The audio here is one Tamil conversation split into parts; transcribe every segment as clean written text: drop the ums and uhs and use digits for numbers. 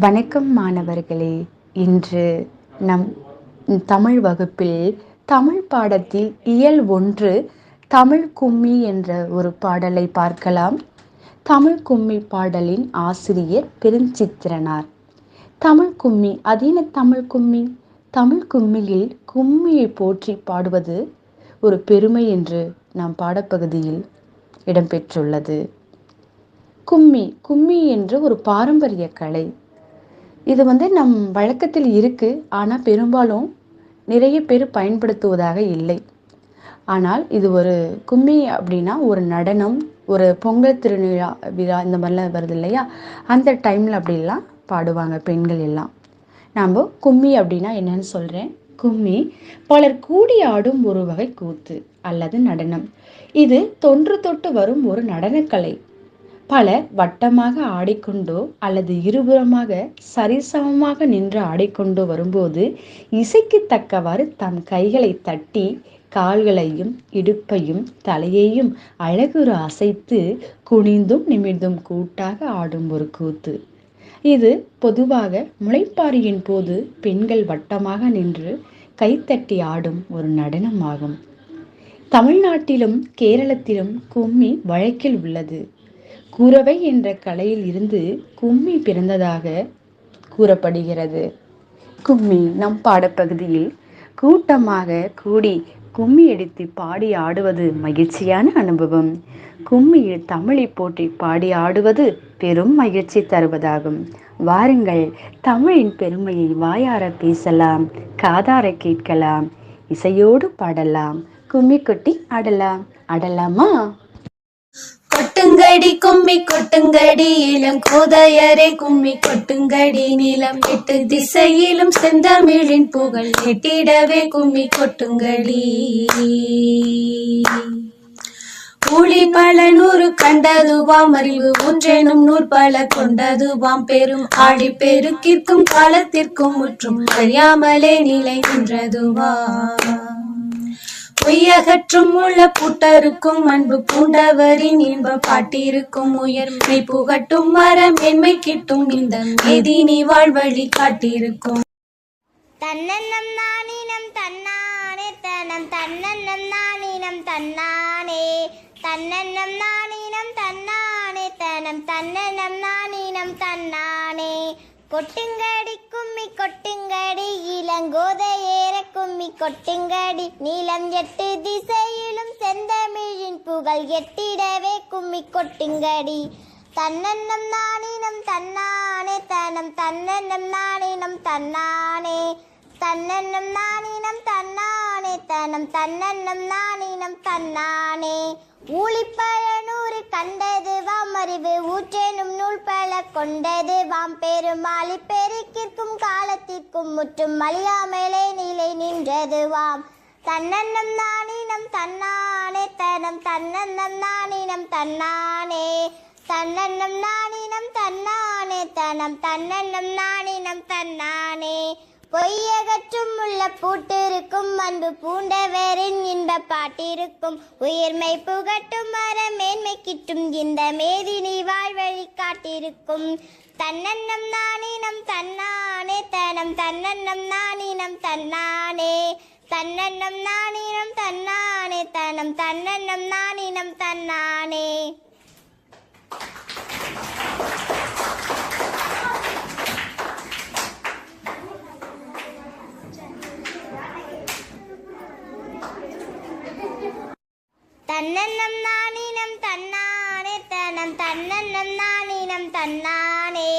வணக்கம் மாணவர்களே. இன்று நம் தமிழ் வகுப்பில் தமிழ் பாடத்தில் இயல் 1 தமிழ் கும்மி என்ற ஒரு பாடலை பார்க்கலாம். தமிழ் கும்மி பாடலின் ஆசிரியர் பெருஞ்சித்திரனார். தமிழ் கும்மி அதீன தமிழ் கும்மி. தமிழ் கும்மியில் கும்மியை போற்றி பாடுவது ஒரு பெருமை என்று நாம் பாடப்பகுதியில் இடம்பெற்றுள்ளது. கும்மி என்று ஒரு பாரம்பரிய கலை. இது நம் வழக்கத்தில் இருக்கு. ஆனால் பெரும்பாலும் நிறைய பேர் பயன்படுத்துவதாக இல்லை. ஆனால் இது ஒரு கும்மி அப்படின்னா ஒரு நடனம், ஒரு பொங்கல் விழா இந்த மாதிரிலாம் வருது இல்லையா, அந்த டைமில் அப்படிலாம் பாடுவாங்க பெண்கள் எல்லாம். நாம் கும்மி அப்படின்னா என்னன்னு சொல்கிறேன். கும்மி பலர் கூடி ஆடும் ஒரு வகை கூத்து அல்லது நடனம். இது தொன்று தொட்டு வரும் ஒரு நடனக்கலை. பலர் வட்டமாக ஆடிக்கொண்டோ அல்லது இருபுறமாக சரிசமமாக நின்று ஆடிக்கொண்டோ வரும்போது இசைக்கு தக்கவாறு தம் கைகளை தட்டி கால்களையும் இடுப்பையும் தலையையும் அழகுற அசைத்து குனிந்தும் நிமிர்ந்தும் கூட்டாக ஆடும் ஒரு கூத்து. இது பொதுவாக முளைப்பாரியின் போது பெண்கள் வட்டமாக நின்று கைத்தட்டி ஆடும் ஒரு நடனமாகும். தமிழ்நாட்டிலும் கேரளத்திலும் கும்மி வழக்கில் உள்ளது. குரவை என்ற கலையில் இருந்து கும்மி பிறந்ததாக கூறப்படுகிறது. கும்மி நம் பாடப்பகுதியில் கூட்டமாக கூடி கும்மி அடித்து பாடி ஆடுவது மகிழ்ச்சியான அனுபவம். கும்மியில் தமிழை போற்றி பாடி ஆடுவது பெரும் மகிழ்ச்சி தருவதாகும். வாருங்கள், தமிழின் பெருமையை வாயார பேசலாம், காதார கேட்கலாம், இசையோடு பாடலாம், கும்மி கொட்டி ஆடலாமா? கொட்டுங்கடி கும்மி கொட்டுங்கடி இளம் கோதையரே, கும்மி கொட்டுங்கடி நிலம் 8 திசையிலும் செந்தமிழின் புகழ் எட்டிடவே கும்மி கொட்டுங்கடி. ஊழி பல 100 கண்டதுவாம், அறிவு ஒன்றெனும் நூற்பல கொண்டதுவாம், பெரும் ஆடி பெருக்கிற்கும் காலத்திற்கும் முற்றும் அறியாமலே நிலை நின்றதுவாம். பொய்யகற்றும் உள்ள பூட்டருக்கும் அன்பு பூண்டவரின் இன்ப பாட்டிருக்கும் உயர்மை புகட்டும் மரம் என்மை கிட்டும் இந்த மேதினி வாழ்வழி காட்டிருக்கும். தன்னன்னம் நானினம் தன்னானே தனம் தன்னன்னம் நானினம் தன்னானே தன்னன்னம் நானினம் தன்னானே தனம் தன்னன்னம் நானினம் தன்னானே. கொட்டுங்கடி கும்மி கொட்டுங்கடி இளங்கோதையேற கும்மி கொட்டுங்கடி நீலம் 8 திசையிலும் செந்தமிழின் புகழ் எட்டிடவே கும்மி கொட்டுங்கடி. தன்னன்னம் நானினம் தன்னானே தனம் தன்னன்னம் நானினம் தன்னானே தன்னன்னம் நானினம் தன்னானே தனம் தன்னன்னம் நானினம் தன்னானே. ஊழிப்பழ 100 கண்டது வாம், அறிவு ஊற்றெனும் நூல் பல கொண்டது வாம், பெருமாளி பெருக்கிற்கும் காலத்திற்கும் முற்றும் அழியாமலே நிலை நின்றது வாம். தன்னன்னம் நானினம் தன்னானே தனம் தன்னன்னம் நானினம் தன்னானே தன்னன்னம் நானினம் தன்னானே தனம் தன்னன்னம் நானினம் தன்னானே. பொய்யகற்றும் உள்ள பூட்டிருக்கும் அன்பு பூண்டவரின் இன்ப பாட்டிருக்கும் உயிர்மை புகட்டும் மர மேன்மை கிட்டும் இந்த மேதினி வாழ்வழி காட்டிருக்கும். தன்னன்னம் நானினம் தன்னானே தனம் தன்னன்னம் நானினம் தன்னானே தன்னன்னம் நானினம் தன்னானே தனம் தன்னன்னம் நானினம் தன்னானே. தன்னன்னம் நானினம் தன்னானே தனம் தன்னன்னம் நானினம் தன்னானே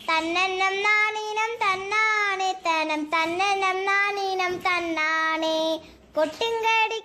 தன்னன்னம் நானினம் தன்னானே தனம் தன்னன்னம் நானினம் தன்னானே. கொட்டுங்கடி